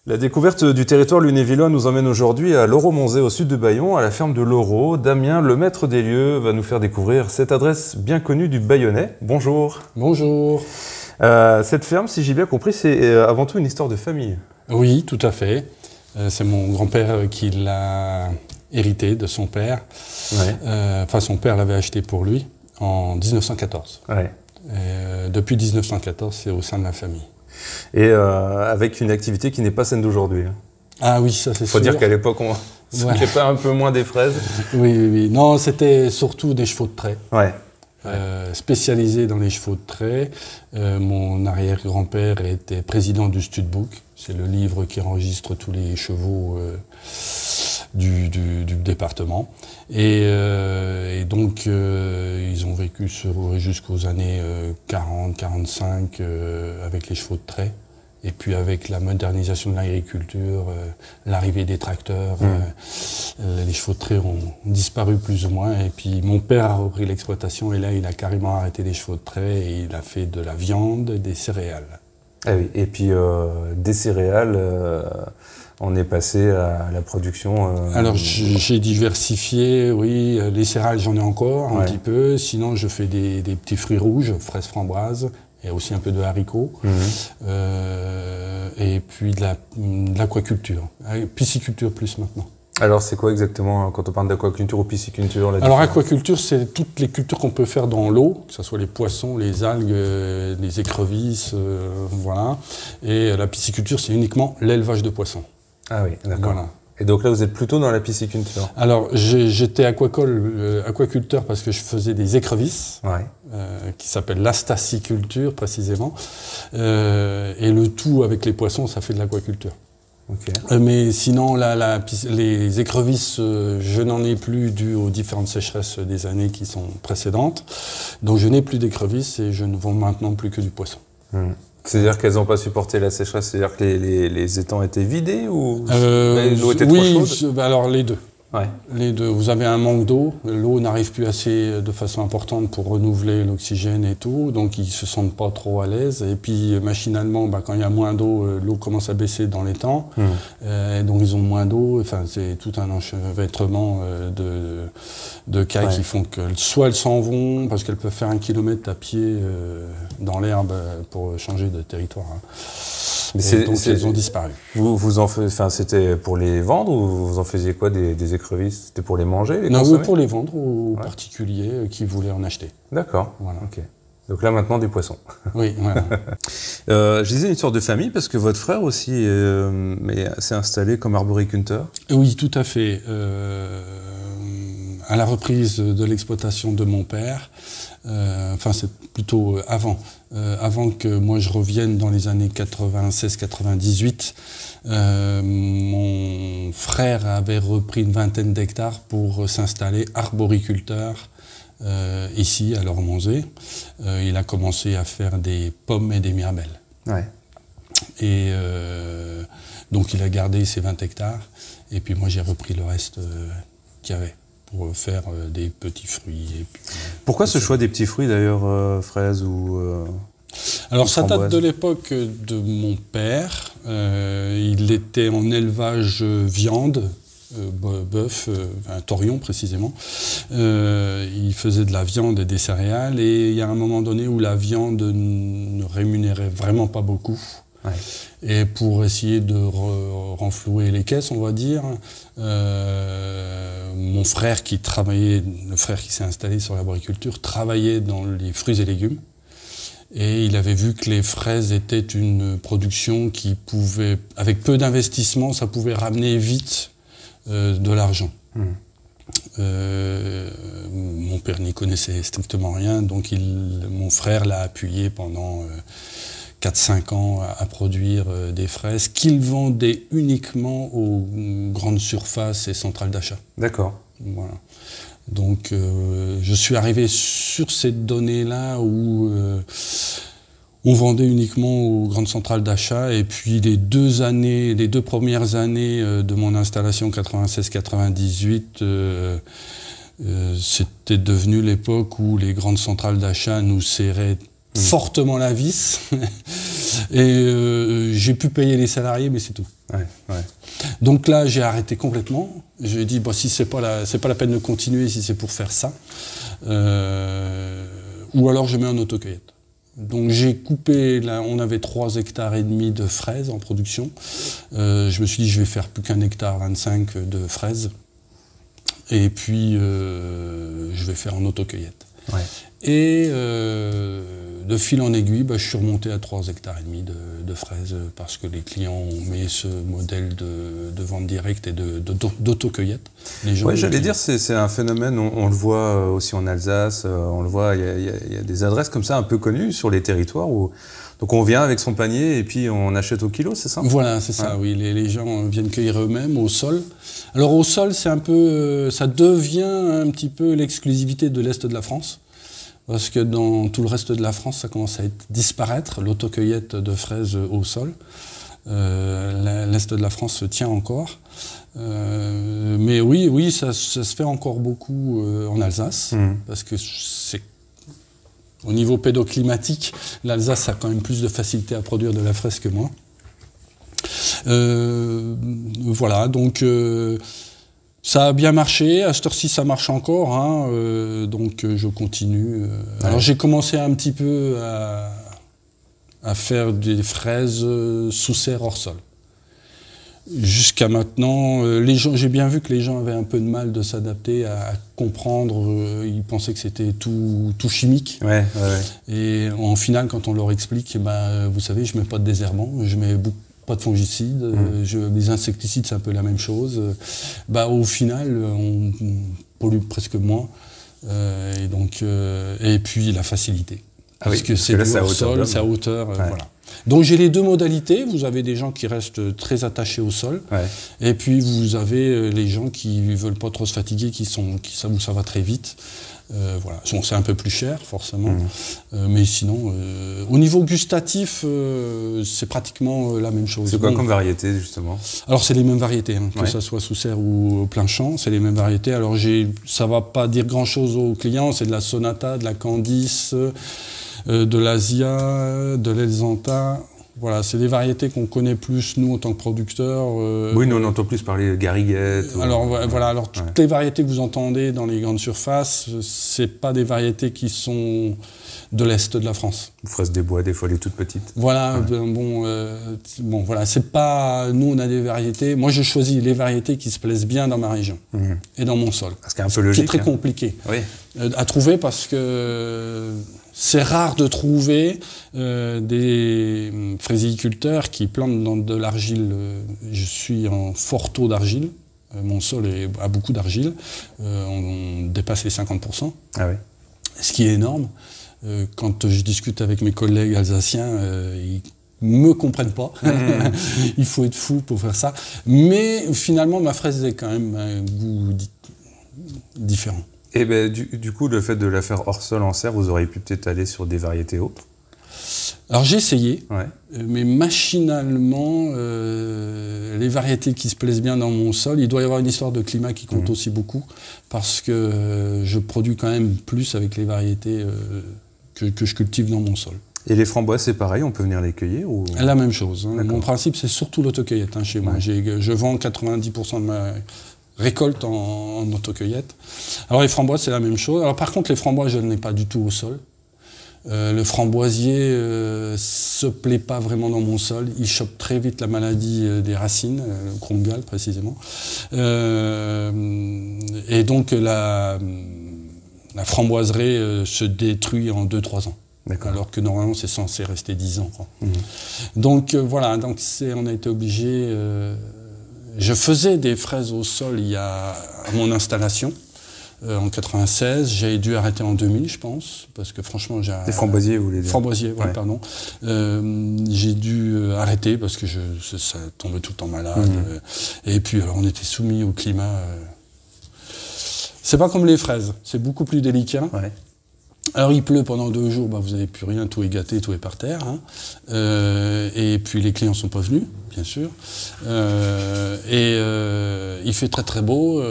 La découverte du territoire lunévillois nous emmène aujourd'hui à l'Oro-Monzé, au sud de Bayonne, à la ferme de l'Oro. Damien, le maître des lieux, va nous faire découvrir cette adresse bien connue du Bayonnais. Bonjour. Bonjour. Cette ferme, si j'ai bien compris, c'est avant tout une histoire de famille. Oui, tout à fait. C'est mon grand-père qui l'a hérité de son père. Ouais. Son père l'avait acheté pour lui en 1914. Ouais. Depuis 1914, c'est au sein de la famille. Et avec une activité qui n'est pas celle d'aujourd'hui. Ah oui, ça c'est sûr. Il faut dire qu'à l'époque, on s'occupait pas un peu moins des fraises. Oui. Non, c'était surtout des chevaux de trait. Ouais. Spécialisé dans les chevaux de trait. Mon arrière-grand-père était président du Studbook. C'est le livre qui enregistre tous les chevaux du département. Et donc, ils ont vécu jusqu'aux années 40-45 avec les chevaux de trait. Et puis avec la modernisation de l'agriculture, l'arrivée des tracteurs, les chevaux de trait ont disparu plus ou moins. Et puis mon père a repris l'exploitation et là il a carrément arrêté les chevaux de trait et il a fait de la viande, des céréales. Ah oui. Et puis des céréales, on est passé à la production. Alors j'ai diversifié, oui, les céréales j'en ai encore un petit peu. Sinon je fais des petits fruits rouges, fraises, framboises. Il y a aussi un peu de haricots, et puis de l'aquaculture, pisciculture plus maintenant. Alors c'est quoi exactement quand on parle d'aquaculture ou pisciculture? Alors aquaculture, c'est toutes les cultures qu'on peut faire dans l'eau, que ce soit les poissons, les algues, les écrevisses, voilà. Et la pisciculture, c'est uniquement l'élevage de poissons. Ah oui, d'accord. Voilà. Et donc là, vous êtes plutôt dans la pisciculture? Alors, j'étais aquaculteur parce que je faisais des écrevisses, qui s'appellent l'astaciculture précisément. Et le tout avec les poissons, ça fait de l'aquaculture. Okay. Mais sinon, les écrevisses, je n'en ai plus dû aux différentes sécheresses des années qui sont précédentes. Donc je n'ai plus d'écrevisses et je ne vends maintenant plus que du poisson. C'est-à-dire qu'elles n'ont pas supporté la sécheresse, c'est-à-dire que les étangs étaient vidés ou l'eau était trop chaude? Alors les deux. Ouais. Les deux. Vous avez un manque d'eau, l'eau n'arrive plus assez de façon importante pour renouveler l'oxygène et tout, donc ils se sentent pas trop à l'aise. Et puis machinalement, quand il y a moins d'eau, l'eau commence à baisser dans l'étang, donc ils ont moins d'eau. Enfin, c'est tout un enchevêtrement de cas qui font que soit elles s'en vont parce qu'elles peuvent faire 1 kilomètre à pied dans l'herbe pour changer de territoire. Mais donc elles ont disparu. Vous en faites, c'était pour les vendre ou vous en faisiez quoi des écrevisses? C'était pour les manger, les consommer? Non, pour les vendre aux particuliers qui voulaient en acheter. D'accord. Voilà. Ok. Donc là maintenant des poissons. Oui. Voilà. Je disais une sorte de famille parce que votre frère aussi s'est installé comme arboriculteur. Oui, tout à fait. À la reprise de l'exploitation de mon père, c'est plutôt avant. Avant que moi je revienne dans les années 96-98, mon frère avait repris une vingtaine d'hectares pour s'installer arboriculteur ici à l'Oro-Monzé. Il a commencé à faire des pommes et des mirabelles. Ouais. Et donc il a gardé ses 20 hectares et puis moi j'ai repris le reste qu'il y avait pour faire des petits fruits. Et puis, pourquoi ce choix des petits fruits d'ailleurs, fraises ou alors ça date de l'époque de mon père. Il était en élevage viande, bœuf, torion précisément. Il faisait de la viande et des céréales et il y a un moment donné où la viande ne rémunérait vraiment pas beaucoup. Ouais. Et pour essayer de renflouer les caisses, on va dire, mon frère qui travaillait, le frère qui s'est installé sur l'arboriculture, travaillait dans les fruits et légumes. Et il avait vu que les fraises étaient une production qui pouvait, avec peu d'investissement, ça pouvait ramener vite de l'argent. Mon père n'y connaissait strictement rien, donc mon frère l'a appuyé pendant 4-5 ans à produire des fraises qu'il vendait uniquement aux grandes surfaces et centrales d'achat. D'accord. Voilà. Donc je suis arrivé sur cette donnée-là où on vendait uniquement aux grandes centrales d'achat et puis les deux premières années de mon installation 96-98, c'était devenu l'époque où les grandes centrales d'achat nous serraient fortement la vis et j'ai pu payer les salariés, mais c'est tout. Ouais, ouais. Donc là, j'ai arrêté complètement. J'ai dit, bon, si c'est pas la peine de continuer, si c'est pour faire ça, ou alors je mets en autocueillette. Donc j'ai coupé, là, on avait 3,5 hectares de fraises en production. Je me suis dit, je vais faire plus qu'1,25 hectare de fraises. Et puis, je vais faire en autocueillette. Ouais. Et de fil en aiguille, je suis remonté à 3,5 hectares de fraises parce que les clients ont mis ce modèle de vente directe et d'autocueillette. Oui, j'allais dire, c'est un phénomène, on le voit aussi en Alsace, on le voit, il y a des adresses comme ça un peu connues sur les territoires où donc on vient avec son panier et puis on achète au kilo, c'est ça? Voilà, c'est ça, oui. Les gens viennent cueillir eux-mêmes au sol. Alors au sol, c'est un peu, ça devient un petit peu l'exclusivité de l'Est de la France. Parce que dans tout le reste de la France, ça commence à disparaître, l'autocueillette de fraises au sol. L'Est de la France se tient encore. Mais oui, ça se fait encore beaucoup en Alsace, parce que au niveau pédoclimatique, l'Alsace a quand même plus de facilité à produire de la fraise que moi. Voilà, donc ça a bien marché, à cette heure-ci ça marche encore, hein, donc je continue. Alors j'ai commencé un petit peu à faire des fraises sous serre hors sol. Jusqu'à maintenant, j'ai bien vu que les gens avaient un peu de mal de s'adapter, à comprendre, ils pensaient que c'était tout chimique. Ouais. Et en final, quand on leur explique, vous savez, je mets pas de désherbant, je mets pas de fongicides, les insecticides c'est un peu la même chose. Au final, on pollue presque moins. Et puis la facilité. Parce que c'est du hors sol, c'est à hauteur, voilà. Donc j'ai les deux modalités, vous avez des gens qui restent très attachés au sol, et puis vous avez les gens qui ne veulent pas trop se fatiguer, ça va très vite. Voilà. Bon, c'est un peu plus cher, forcément, mais sinon, au niveau gustatif, c'est pratiquement la même chose. C'est quoi comme variété, justement? Alors, c'est les mêmes variétés, hein, que ça soit sous serre ou plein champ, c'est les mêmes variétés. Alors, ça ne va pas dire grand-chose aux clients, c'est de la Sonata, de la Candice, de l'Asia, de l'Elzanta. Voilà, c'est des variétés qu'on connaît plus, nous, en tant que producteurs. Oui, nous, on entend plus parler de gariguette. Alors, voilà, toutes les variétés que vous entendez dans les grandes surfaces, c'est pas des variétés qui sont de l'Est de la France. Fraises des bois, des fois, les toutes petites. Voilà, voilà, c'est pas... Nous, on a des variétés... Moi, je choisis les variétés qui se plaisent bien dans ma région et dans mon sol. Ce qui est un peu logique. C'est très compliqué à trouver parce que... C'est rare de trouver des fraisiculteurs qui plantent dans de l'argile. Je suis en fort taux d'argile. Mon sol a beaucoup d'argile. On dépasse les 50%. Ah oui. Ce qui est énorme. Quand je discute avec mes collègues alsaciens, ils ne me comprennent pas. Il faut être fou pour faire ça. Mais finalement, ma fraise a quand même un goût différent. Et du coup, le fait de la faire hors sol en serre, vous auriez pu peut-être aller sur des variétés autres? Alors j'ai essayé, mais machinalement, les variétés qui se plaisent bien dans mon sol, il doit y avoir une histoire de climat qui compte aussi beaucoup, parce que je produis quand même plus avec les variétés que je cultive dans mon sol. Et les framboises, c'est pareil, on peut venir les cueillir ou... La même chose. Hein. Mon principe, c'est surtout l'autocueillette chez moi. Je vends 90% de ma récolte en autocueillette. Alors les framboises, c'est la même chose. Alors par contre, les framboises, je ne les ai pas du tout au sol. Le framboisier se plaît pas vraiment dans mon sol. Il chope très vite la maladie des racines, le chrome-gall précisément. Et donc la framboiserie se détruit en 2-3 ans. Alors que normalement c'est censé rester 10 ans. Quoi. Donc voilà, on a été obligé... je faisais des fraises au sol à mon installation. En 96, j'ai dû arrêter en 2000, je pense, parce que franchement, des framboisiers, vous voulez dire? Framboisiers, pardon. J'ai dû arrêter parce que ça tombait tout le temps malade. Et puis, alors, on était soumis au climat. C'est pas comme les fraises, c'est beaucoup plus délicat. Alors, il pleut pendant 2 jours, vous n'avez plus rien, tout est gâté, tout est par terre. Hein. Et puis, les clients sont pas venus, bien sûr. Il fait très très beau,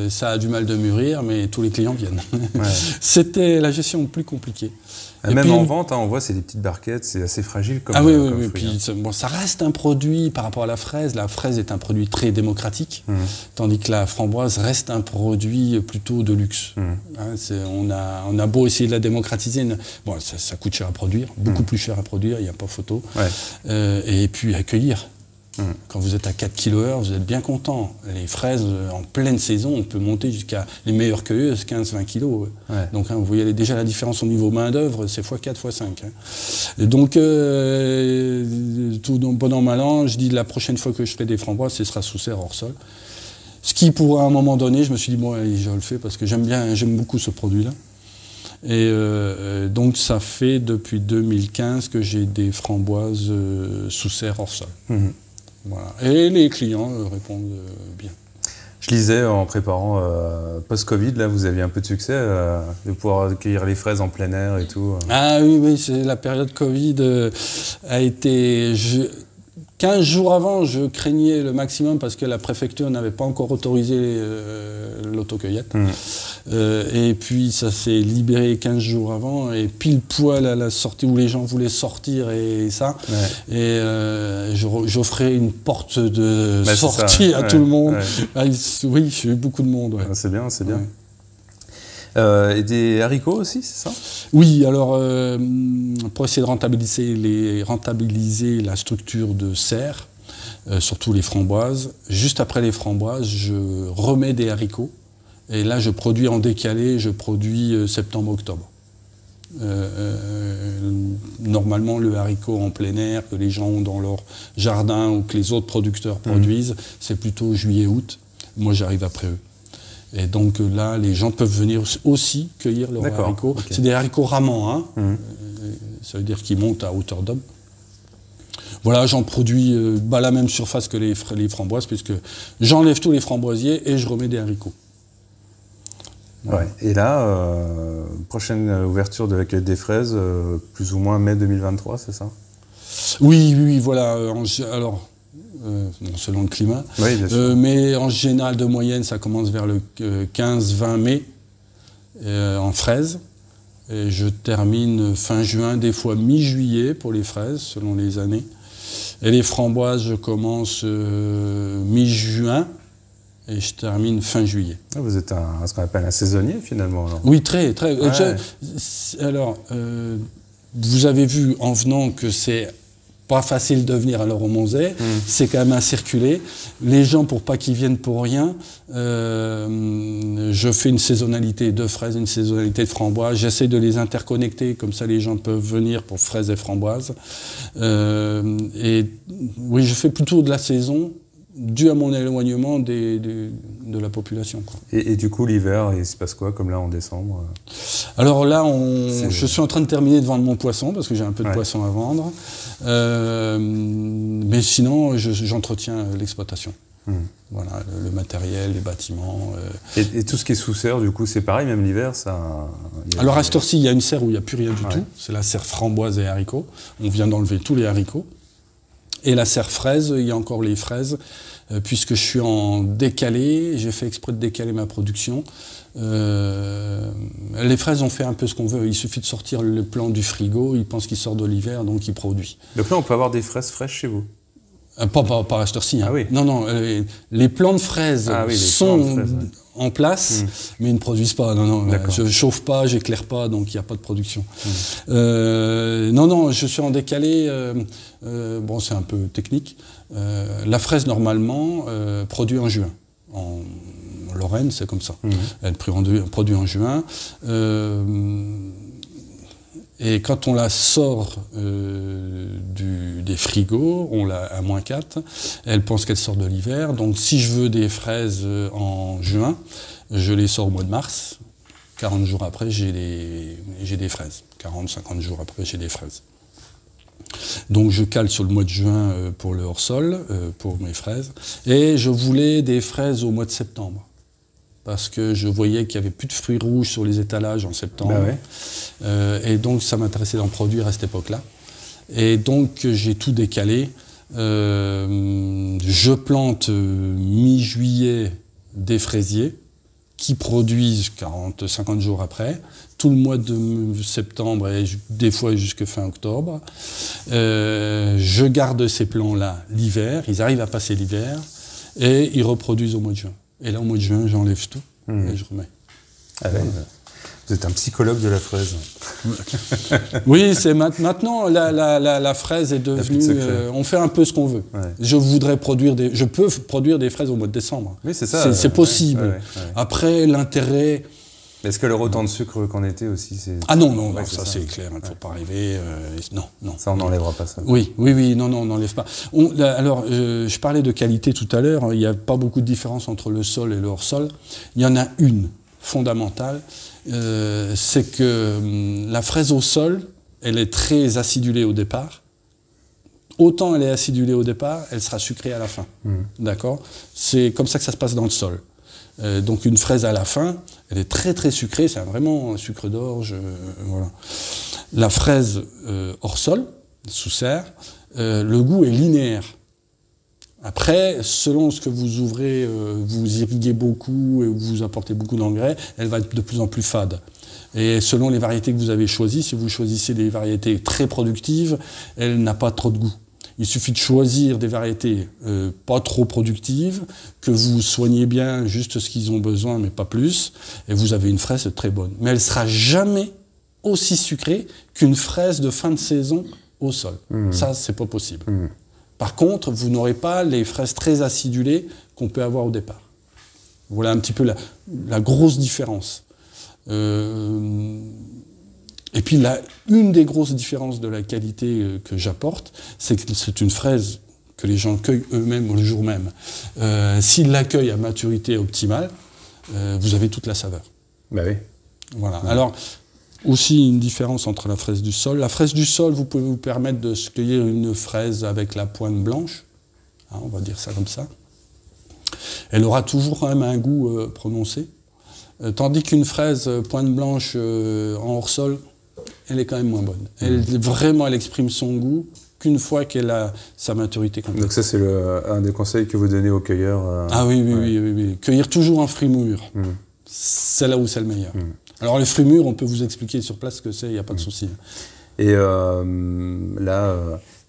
ça a du mal de mûrir, mais tous les clients viennent. C'était la gestion plus compliquée. Même puis, en vente, hein, on voit c'est des petites barquettes, c'est assez fragile comme oui, comme fruit, puis hein. bon, ça reste un produit par rapport à la fraise. La fraise est un produit très démocratique, tandis que la framboise reste un produit plutôt de luxe. Hein, on a beau essayer de la démocratiser, bon, ça coûte cher à produire, beaucoup plus cher à produire, il n'y a pas photo. Et puis à cueillir. Quand vous êtes à 4 kg/h, vous êtes bien content. Les fraises, en pleine saison, on peut monter jusqu'à les meilleures cueilleuses, 15-20 kg. Donc hein, vous voyez déjà la différence au niveau main-d'œuvre, c'est x4, x5. Hein. Et donc, tout bon an, mal an, je dis la prochaine fois que je fais des framboises, ce sera sous serre hors sol. Ce qui, pour un moment donné, je me suis dit, bon, allez, je le fais parce que j'aime beaucoup ce produit-là. Et donc, ça fait depuis 2015 que j'ai des framboises sous serre hors sol. Voilà. Et les clients répondent bien. Je lisais en préparant post-Covid, là vous aviez un peu de succès de pouvoir cueillir les fraises en plein air et tout. Ah oui, c'est la période Covid a été... 15 jours avant, je craignais le maximum parce que la préfecture n'avait pas encore autorisé l'autocueillette. Et puis ça s'est libéré 15 jours avant et pile poil à la sortie où les gens voulaient sortir et ça. Et j'offrais une porte de sortie à tout le monde. Oui, j'ai eu beaucoup de monde. C'est bien, c'est bien. Et des haricots aussi, c'est ça? Oui, alors pour essayer de rentabiliser la structure de serre, surtout les framboises, juste après les framboises, je remets des haricots. Et là, je produis en décalé, je produis septembre-octobre. Normalement, le haricot en plein air que les gens ont dans leur jardin ou que les autres producteurs produisent, c'est plutôt juillet-août. Moi, j'arrive après eux. Et donc là, les gens peuvent venir aussi cueillir leurs haricots. C'est des haricots ramants, hein. Ça veut dire qu'ils montent à hauteur d'homme. Voilà, j'en produis la même surface que les framboises, puisque j'enlève tous les framboisiers et je remets des haricots. Ouais. Et là, prochaine ouverture de la cueillette des fraises, plus ou moins mai 2023, c'est ça? Oui, voilà. Alors, selon le climat. Oui, bien sûr. Mais en général, de moyenne, ça commence vers le 15-20 mai en fraises. Et je termine fin juin, des fois mi-juillet pour les fraises, selon les années. Et les framboises, je commence mi-juin. Et je termine fin juillet. Vous êtes ce qu'on appelle un saisonnier, finalement. Alors. Oui, très. Alors, vous avez vu en venant que c'est pas facile de venir à l'Euromonzet. C'est quand même à circuler. Les gens, pour pas qu'ils viennent pour rien, je fais une saisonnalité de fraises, une saisonnalité de framboises. J'essaie de les interconnecter, comme ça les gens peuvent venir pour fraises et framboises. Et oui, je fais plutôt de la saison, dû à mon éloignement de la population. Quoi. Et du coup, l'hiver, il se passe quoi, comme là en décembre? Alors là, je suis en train de terminer de vendre mon poisson, parce que j'ai un peu de poisson à vendre. Mais sinon, j'entretiens l'exploitation. Voilà, le matériel, les bâtiments. Et tout ce qui est sous serre, du coup, c'est pareil, même l'hiver, ça... Alors à cette heure-ci, il y a une serre où il n'y a plus rien du tout. C'est la serre framboise et haricots. On vient d'enlever tous les haricots. Et la serre fraise, il y a encore les fraises, puisque je suis en décalé, j'ai fait exprès de décaler ma production. Les fraises, on fait un peu ce qu'on veut, il suffit de sortir le plan du frigo, ils pensent qu'il sort de l'hiver, donc ils produisent. Donc là, on peut avoir des fraises fraîches chez vous? Pas à cette heure-ci. Hein. Ah oui. Non, les plants de fraises sont en place, mais ils ne produisent pas. Non, je ne chauffe pas, j'éclaire pas, donc il n'y a pas de production. Non, je suis en décalé. Bon, c'est un peu technique. La fraise, normalement, produit en juin. En Lorraine, c'est comme ça. Elle produit en juin. Et quand on la sort des frigos, on l'a à -4, elle pense qu'elle sort de l'hiver. Donc si je veux des fraises en juin, je les sors au mois de mars. 40 jours après, j'ai des fraises. 40-50 jours après, j'ai des fraises. Donc je cale sur le mois de juin pour le hors-sol, pour mes fraises. Et je voulais des fraises au mois de septembre. Parce que je voyais qu'il n'y avait plus de fruits rouges sur les étalages en septembre. Et donc ça m'intéressait d'en produire à cette époque-là. Et donc j'ai tout décalé. Je plante mi-juillet des fraisiers qui produisent 40-50 jours après. tout le mois de septembre et des fois jusqu'à fin octobre. Je garde ces plants-là l'hiver, ils arrivent à passer l'hiver et ils reproduisent au mois de juin. Et là, au mois de juin, j'enlève tout et je remets. Ah ouais, vous êtes un psychologue de la fraise. Oui, c'est maintenant la fraise est devenue. On fait un peu ce qu'on veut. Ouais. Je peux produire des fraises au mois de décembre. Oui, c'est ça. C'est possible. Ouais. Après, l'intérêt. Est-ce qu'elle aurait autant de sucre qu'en été aussi? Ah non, ça c'est clair. Il ne faut pas rêver. Non. Ça, on n'enlèvera pas ça. Oui, non, on n'enlève pas. Alors, je parlais de qualité tout à l'heure. Il n'y a pas beaucoup de différence entre le sol et le hors-sol. Il y en a une fondamentale. C'est que la fraise au sol, elle est très acidulée au départ. Autant elle est acidulée au départ, elle sera sucrée à la fin. D'accord? C'est comme ça que ça se passe dans le sol. Donc une fraise à la fin, elle est très très sucrée, c'est vraiment un sucre d'orge. Voilà. La fraise hors sol, sous serre, le goût est linéaire. Après, selon ce que vous ouvrez, vous irriguez beaucoup et vous apportez beaucoup d'engrais, elle va être de plus en plus fade. Et selon les variétés que vous avez choisies, si vous choisissez des variétés très productives, elle n'a pas trop de goût. Il suffit de choisir des variétés pas trop productives, que vous soignez bien juste ce qu'ils ont besoin, mais pas plus, et vous avez une fraise très bonne. Mais elle ne sera jamais aussi sucrée qu'une fraise de fin de saison au sol. Ça, c'est pas possible. Par contre, vous n'aurez pas les fraises très acidulées qu'on peut avoir au départ. Voilà un petit peu la grosse différence. Et puis une des grosses différences de la qualité que j'apporte, c'est que c'est une fraise que les gens cueillent eux-mêmes le jour même. S'ils la cueillent à maturité optimale, vous avez toute la saveur. Bah oui. Voilà. Alors, aussi une différence entre la fraise du sol. La fraise du sol, vous pouvez vous permettre de se cueillir une fraise avec la pointe blanche. Hein, on va dire ça comme ça. Elle aura toujours quand même un goût prononcé. Tandis qu'une fraise pointe blanche en hors-sol, elle est quand même moins bonne. Elle exprime son goût qu'une fois qu'elle a sa maturité complète. Donc ça, c'est un des conseils que vous donnez aux cueilleurs. Ah oui. Cueillir toujours un fruit mûr. C'est là où c'est le meilleur. Alors les fruits mûrs, on peut vous expliquer sur place ce que c'est, il n'y a pas de souci. Et là,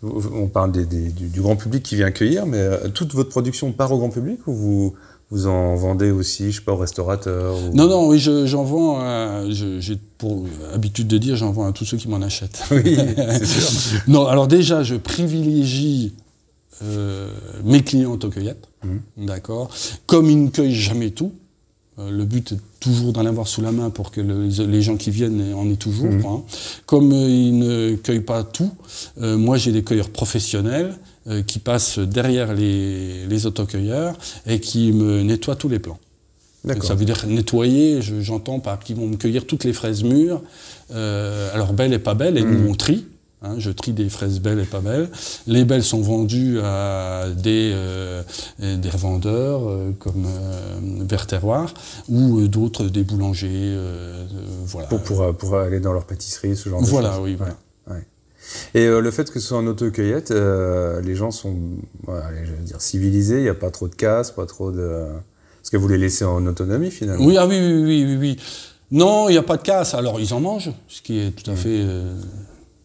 on parle du grand public qui vient cueillir, mais toute votre production part au grand public ou vous en vendez aussi, je sais pas, aux restaurateurs Non, oui, j'en vends, j'ai pour habitude de dire, j'en vends à tous ceux qui m'en achètent. Oui, c'est sûr. Non, alors déjà, je privilégie mes clients autocueillettes, d'accord. Comme ils ne cueillent jamais tout, le but est toujours d'en avoir sous la main pour que les gens qui viennent en aient toujours. Hein. Comme ils ne cueillent pas tout, moi j'ai des cueilleurs professionnels qui passent derrière les autocueilleurs et qui me nettoient tous les plants. Ça veut dire nettoyer, j'entends par qu'ils vont me cueillir toutes les fraises mûres, alors belles et pas belles, et nous on trie. Hein, je trie des fraises belles et pas belles. Les belles sont vendues à des revendeurs comme Verterroir ou d'autres, des boulangers. Voilà. Pour aller dans leur pâtisserie, ce genre de choses. Voilà, oui. Voilà. Ouais. Et le fait que ce soit en autocueillette, les gens sont, je veux dire, civilisés, il n'y a pas trop de casse, pas trop de... Parce que vous les laissez en autonomie finalement. Oui, oui. Non, il n'y a pas de casse. Alors ils en mangent, ce qui est tout à fait...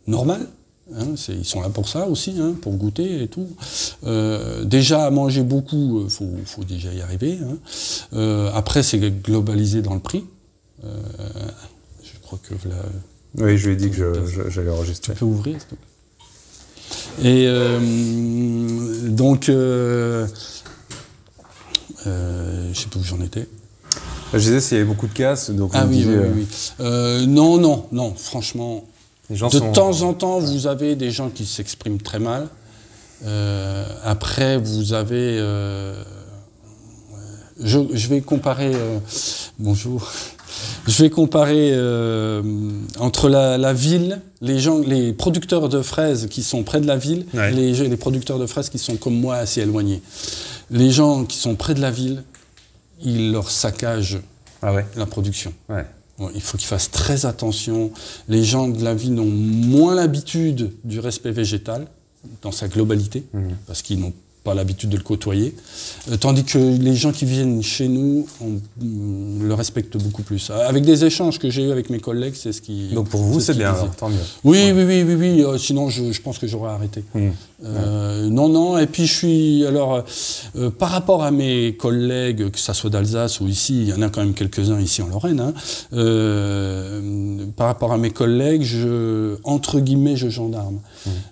normal, hein, ils sont là pour ça aussi, hein, pour goûter et tout. Déjà, à manger beaucoup, faut déjà y arriver. Hein. Après, c'est globalisé dans le prix. Je crois que... oui, je lui ai dit que j'allais enregistrer. Tu peux ouvrir, s'il te plaît. Et donc, je sais pas où j'en étais. Je disais s'il y avait beaucoup de casse, donc oui. Non, franchement... De temps en temps, vous avez des gens qui s'expriment très mal. Après, vous avez... je vais comparer... bonjour. Je vais comparer entre la ville, les producteurs de fraises qui sont près de la ville, ouais. les producteurs de fraises qui sont comme moi assez éloignés. Les gens qui sont près de la ville, ils leur saccagent la production. Ouais. Il faut qu'ils fassent très attention. Les gens de la ville ont moins l'habitude du respect végétal dans sa globalité, parce qu'ils n'ont pas l'habitude de le côtoyer. Tandis que les gens qui viennent chez nous, on le respecte beaucoup plus. Avec des échanges que j'ai eu avec mes collègues, c'est ce qui... Donc pour vous, c'est bien, alors, tant mieux. Oui, ouais. oui. Sinon, je pense que j'aurais arrêté. Non. Et puis, je suis... Alors, par rapport à mes collègues, que ça soit d'Alsace ou ici, il y en a quand même quelques-uns ici en Lorraine, hein, par rapport à mes collègues, entre guillemets, je gendarme.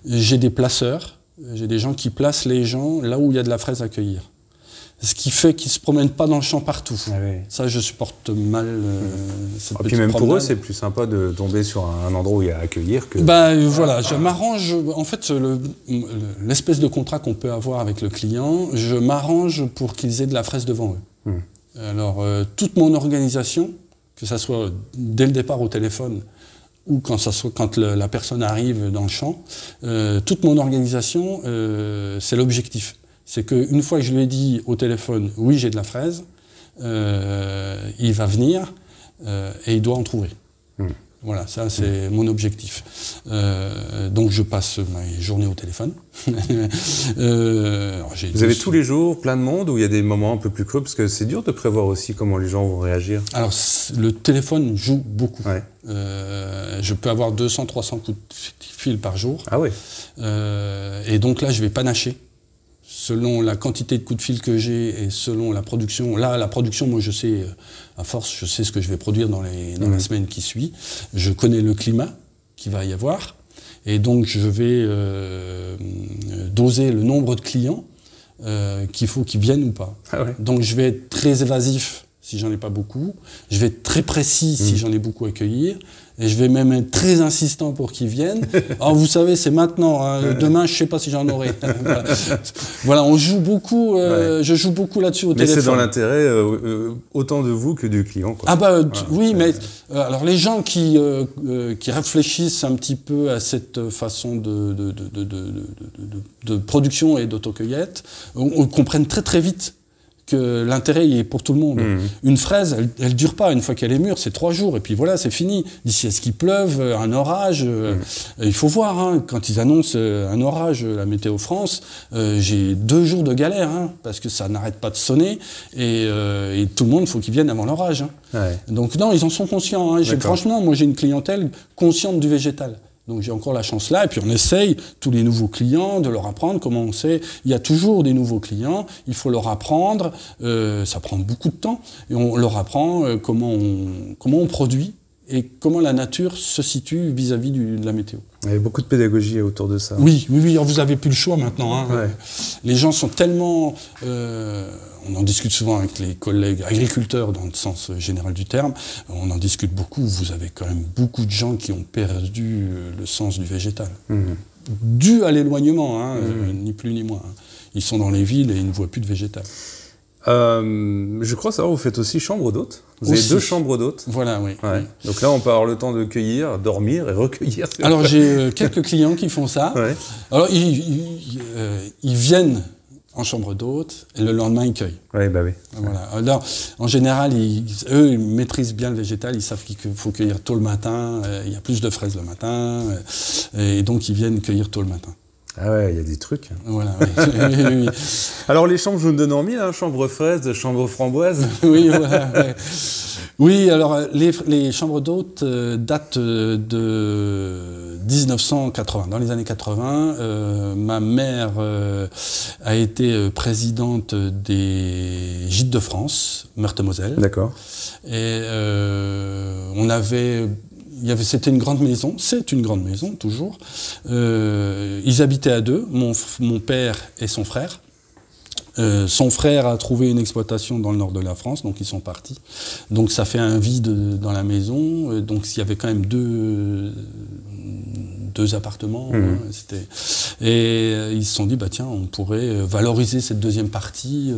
J'ai des placeurs. J'ai des gens qui placent les gens là où il y a de la fraise à cueillir. Ce qui fait qu'ils ne se promènent pas dans le champ partout. Ah oui. Ça, je supporte mal cette petite puis même promenade. pour eux, c'est plus sympa de tomber sur un endroit où il y a à accueillir que... Voilà, je m'arrange... En fait, l'espèce de contrat qu'on peut avoir avec le client, je m'arrange pour qu'ils aient de la fraise devant eux. Alors, toute mon organisation, que ça soit dès le départ au téléphone, ou quand la personne arrive dans le champ, toute mon organisation, c'est l'objectif. C'est qu'une fois que je lui ai dit au téléphone, oui, j'ai de la fraise, il va venir et il doit en trouver. Voilà, ça c'est mon objectif. Donc je passe ma journée au téléphone. Vous avez tous les jours plein de monde ou il y a des moments un peu plus creux? Parce que c'est dur de prévoir aussi comment les gens vont réagir. Alors le téléphone joue beaucoup. Ouais. Je peux avoir 200-300 coups de fil par jour. Ah oui. Et donc là je vais panacher. Selon la quantité de coups de fil que j'ai et selon la production. Là, la production, moi, je sais, à force, je sais ce que je vais produire dans la semaine qui suit. Je connais le climat qu'il va y avoir. Et donc, je vais doser le nombre de clients qu'il faut qu'ils viennent ou pas. Ah ouais. Donc, je vais être très évasif si j'en ai pas beaucoup. Je vais être très précis si j'en ai beaucoup à accueillir. Et je vais même être très insistant pour qu'ils viennent. Alors vous savez, c'est maintenant. Hein. Demain, je ne sais pas si j'en aurai. Voilà, on joue beaucoup. Je joue beaucoup là-dessus au téléphone. Mais c'est dans l'intérêt autant de vous que du client, quoi. Oui, mais alors les gens qui réfléchissent un petit peu à cette façon de production et d'autocueillette, on comprenne très très vite que l'intérêt est pour tout le monde. Une fraise, elle dure pas. Une fois qu'elle est mûre, c'est 3 jours. Et puis voilà, c'est fini. D'ici à ce qu'il pleuve, un orage. Il faut voir, hein, quand ils annoncent un orage, la Météo France, j'ai 2 jours de galère, hein, parce que ça n'arrête pas de sonner. Et tout le monde, il faut qu'ils viennent avant l'orage. Hein. Ouais. Donc non, ils en sont conscients. Hein. Franchement, moi j'ai une clientèle consciente du végétal. Donc j'ai encore la chance là, et puis on essaye, tous les nouveaux clients, de leur apprendre comment on sait. Il y a toujours des nouveaux clients, il faut leur apprendre, ça prend beaucoup de temps, et on leur apprend comment on produit et comment la nature se situe vis-à-vis de la météo. Il y a beaucoup de pédagogie autour de ça. Oui, vous n'avez plus le choix maintenant. Hein. Ouais. Les gens sont tellement... on en discute souvent avec les collègues agriculteurs dans le sens général du terme. On en discute beaucoup. Vous avez quand même beaucoup de gens qui ont perdu le sens du végétal. Dû à l'éloignement, hein, ni plus ni moins. Ils sont dans les villes et ils ne voient plus de végétal. Je crois savoir, vous faites aussi chambre d'hôte. Vous avez 2 chambres d'hôtes. Voilà, oui. Ouais. Donc là, on peut avoir le temps de cueillir, dormir et recueillir. Alors, j'ai quelques clients qui font ça. Ouais. Alors, ils viennent en chambre d'hôte et le lendemain, ils cueillent. Oui, bah oui. Voilà. Alors, en général, eux, ils maîtrisent bien le végétal. Ils savent qu'il faut cueillir tôt le matin. Il y a plus de fraises le matin. Et donc, ils viennent cueillir tôt le matin. Ah ouais, il y a des trucs. Voilà, oui. Alors les chambres jaune de Normile, hein, chambre fraise, chambre framboise. Oui, voilà. Ouais. Oui, alors les chambres d'hôtes datent de 1980. Dans les années 80, ma mère a été présidente des Gîtes de France, Meurthe-et-Moselle. D'accord. Et c'était une grande maison, c'est une grande maison, toujours. Ils habitaient à 2, mon père et son frère. Son frère a trouvé une exploitation dans le nord de la France, donc ils sont partis. Donc ça fait un vide dans la maison, donc il y avait quand même deux appartements. Hein, et ils se sont dit, bah tiens, on pourrait valoriser cette deuxième partie.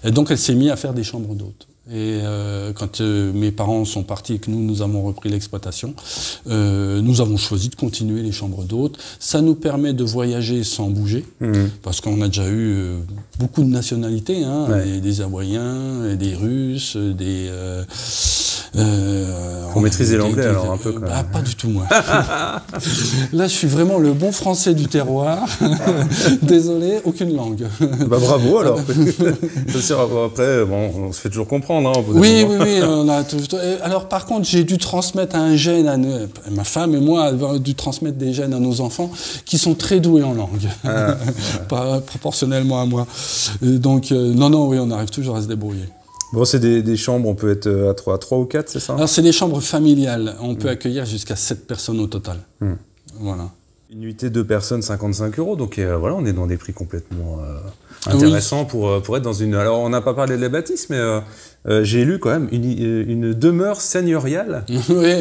Et donc elle s'est mise à faire des chambres d'hôtes. Et quand mes parents sont partis et que nous avons repris l'exploitation, nous avons choisi de continuer les chambres d'hôtes. Ça nous permet de voyager sans bouger, parce qu'on a déjà eu beaucoup de nationalités, hein, des Hawaïens, des Russes, Faut maîtriser l'anglais alors un peu quand même. Ah, pas du tout moi. Là, je suis vraiment le bon français du terroir. Désolé, aucune langue. Bah bravo alors. Après, bon, on se fait toujours comprendre. Hein, oui. On a alors par contre, j'ai dû transmettre un gène à ma femme et moi avons dû transmettre des gènes à nos enfants qui sont très doués en langue, pas proportionnellement à moi. Donc oui, on arrive toujours à se débrouiller. Bon, c'est des chambres, on peut être à 3 ou 4, c'est ça? Alors, c'est des chambres familiales. On peut accueillir jusqu'à 7 personnes au total. Voilà. Une nuitée, 2 personnes, 55 €. Donc voilà, on est dans des prix complètement intéressants pour être dans une... Alors, on n'a pas parlé de la bâtisse, mais j'ai lu quand même une demeure seigneuriale. Oui.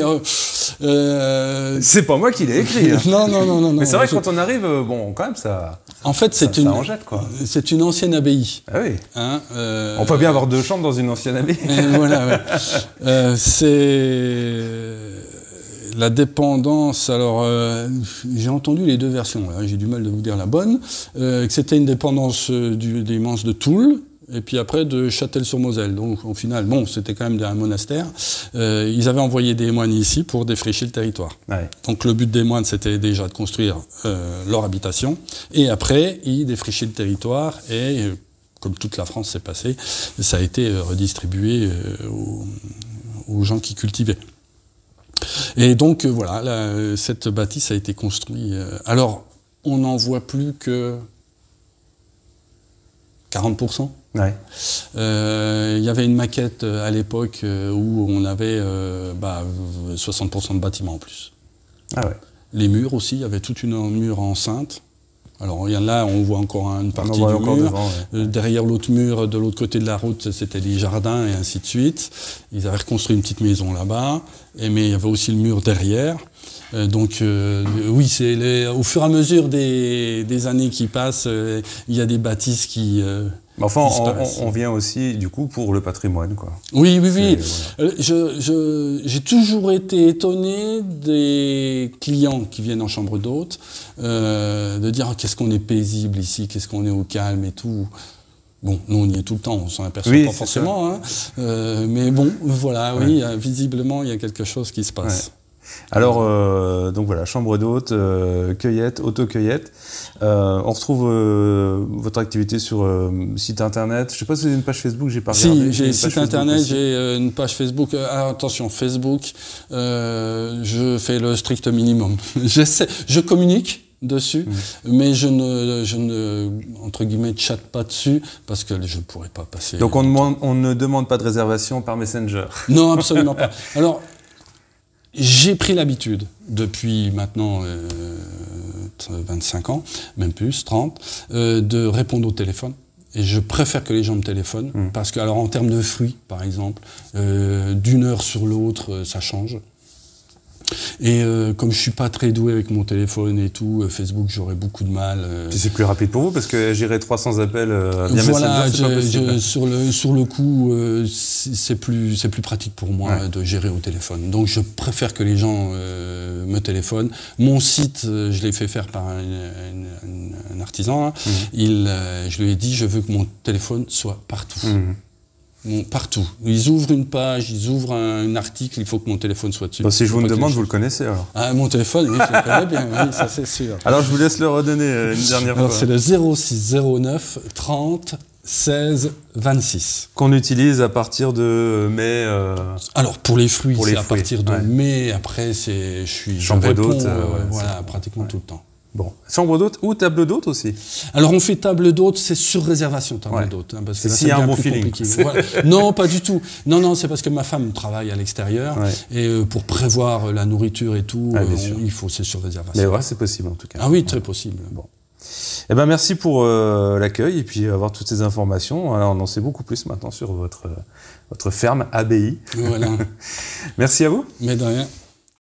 C'est pas moi qui l'ai écrit. Hein. Non. Mais c'est vrai que quand on arrive, bon, quand même, ça... En fait, ça en jette, quoi. C'est une ancienne abbaye. Ah oui. Hein, on peut bien avoir 2 chambres dans une ancienne abbaye. Voilà, ouais. C'est la dépendance. Alors, j'ai entendu les deux versions. J'ai du mal de vous dire la bonne. Que c'était une dépendance des Manses de Toul. Et puis après de Châtel-sur-Moselle. Donc au final, bon, c'était quand même un monastère. Ils avaient envoyé des moines ici pour défricher le territoire. Ouais. Donc le but des moines, c'était déjà de construire leur habitation. Et après, ils défrichaient le territoire et, comme toute la France s'est passé, ça a été redistribué aux gens qui cultivaient. Et donc voilà, cette bâtisse a été construite. Alors, on n'en voit plus que 40%. Ouais. Y avait une maquette à l'époque où on avait 60% de bâtiments en plus. Ah ouais. Les murs aussi, il y avait toute une mur enceinte. Alors là, on voit encore une partie du mur. Devant, ouais. Derrière l'autre mur, de l'autre côté de la route, c'était les jardins et ainsi de suite. Ils avaient reconstruit une petite maison là-bas, mais il y avait aussi le mur derrière. Oui, c'est au fur et à mesure des années qui passent, il y a des bâtisses qui... Enfin, on vient aussi, du coup, pour le patrimoine, quoi. Oui. Voilà. J'ai toujours été étonné des clients qui viennent en chambre d'hôte, de dire qu'est-ce qu'on est paisible ici, qu'est-ce qu'on est au calme et tout. Bon, nous, on y est tout le temps, on s'en aperçoit pas forcément, hein. Mais bon, voilà, oui, visiblement, il y a quelque chose qui se passe. Ouais. Alors, donc voilà, chambre d'hôte, cueillette, autocueillette. On retrouve votre activité sur site internet. Je ne sais pas si vous avez une page Facebook, j'ai pas regardé. Si, j'ai site internet, j'ai une page Facebook. Attention, Facebook, je fais le strict minimum. Je communique dessus, mais je ne, entre guillemets, chatte pas dessus parce que je ne pourrais pas passer... Donc on ne demande pas de réservation par Messenger? Non, absolument pas. Alors, j'ai pris l'habitude, depuis maintenant 25 ans, même plus, 30, de répondre au téléphone. Et je préfère que les gens me téléphonent, parce que, alors en termes de fruits, par exemple, d'une heure sur l'autre, ça change. Et comme je suis pas très doué avec mon téléphone et tout, Facebook, j'aurais beaucoup de mal. C'est plus rapide pour vous parce que gérer 300 appels via Messenger, c'est pas possible. Sur le coup, c'est plus pratique pour moi de gérer au téléphone. Donc je préfère que les gens me téléphonent. Mon site, je l'ai fait faire par un artisan. Hein. Je lui ai dit, je veux que mon téléphone soit partout. Bon, partout. Ils ouvrent une page, ils ouvrent un article, il faut que mon téléphone soit dessus. Bon, si je vous le demande, vous le connaissez alors? Ah, mon téléphone, oui, je le connais bien, oui, ça c'est sûr. Alors je vous laisse le redonner une dernière fois. Alors c'est le 06 09 30 16 26. Qu'on utilise à partir de mai. Alors pour les fruits, c'est à partir de mai. Après, je chambre d'hôte, voilà, pratiquement tout le temps. Bon, chambre d'hôte ou table d'hôte aussi? Alors on fait table d'hôte, c'est sur réservation table d'hôte. Hein, parce que s'il y a un bon feeling. Voilà. Non, pas du tout. Non, c'est parce que ma femme travaille à l'extérieur et pour prévoir la nourriture et tout, c'est sur réservation. Mais ouais, c'est possible en tout cas. Ah oui, très possible. Bon. Eh ben merci pour l'accueil et puis avoir toutes ces informations. Alors, on en sait beaucoup plus maintenant sur votre ferme abbaye. Voilà. Merci à vous. Mais de rien.